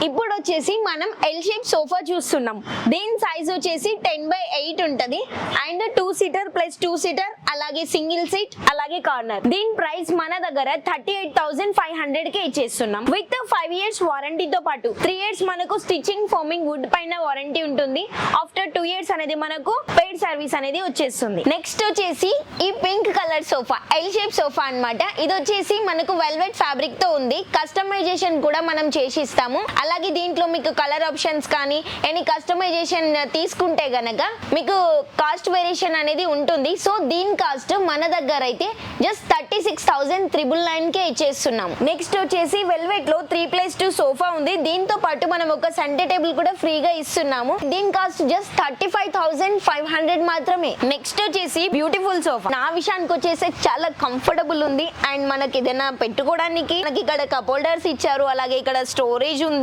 ఇప్పుడు వచ్చేసి మనం ఎల్ షేప్ సోఫా చూస్తున్నాం. దీని సైజ్ వచ్చేసి 10/8 ఉంటది అండ్ 2 సీటర్ ప్లస్ 2 సీటర్ అలాగే సింగిల్ సీట్ అలాగే కార్నర్. దీని ప్రైస్ మన దగ్గర 38,500 కి ఇచ్చేస్తున్నాం విత్ 5 ఇయర్స్ వారంటీతో పాటు 3 ఇయర్స్ మనకు స్టిచ్చింగ్ ఫోమింగ్ వుడ్ పైన వారంటీ ఉంటుంది. ఆఫ్టర్ 2 ఇయర్స్ అనేది మనకు పెయిడ్ సర్వీస్ అనేది వచ్చేస్తుంది. నెక్స్ట్ వచ్చేసి ఈ pink colour sofa L shape sofa అన్నమాట. ఇది వచ్చేసి మనకు వెల్వెట్ ఫ్యాబ్రిక్ తో ఉంది. కస్టమైజేషన్ కూడా మనం చేసి ఇస్తాము. అలాగే దీంట్లో మీకు కలర్ ఆప్షన్స్ కానీ ఎనీ కస్టమైజేషన్ తీసుకుంటే గనక మీకు కాస్ట్ వేరియేషన్ అనేది ఉంటుంది. సో దీని కాస్ట్ మన దగ్గర అయితే జస్ట్ 36,999 కే ఇచ్చేస్తున్నాం. నెక్స్ట్ వచ్చేసి వెల్వెట్ లో 3+2 సోఫా ఉంది. దీంతో పాటు మనం ఒక సెంటర్ టేబుల్ కూడా ఫ్రీగా ఇస్తున్నాము. దీని కాస్ట్ జస్ట్ 35,500 మాత్రమే. నెక్స్ట్ వచ్చేసి బ్యూటిఫుల్ సోఫా. నా విషయానికి వచ్చేసి చాలా కంఫర్టబుల్ ఉంది అండ్ మనకి ఏదైనా పెట్టుకోవడానికి మనకి ఇక్కడ కప్ హోల్డర్స్ ఇచ్చారు. అలాగే ఇక్కడ స్టోరేజ్ ఉంది.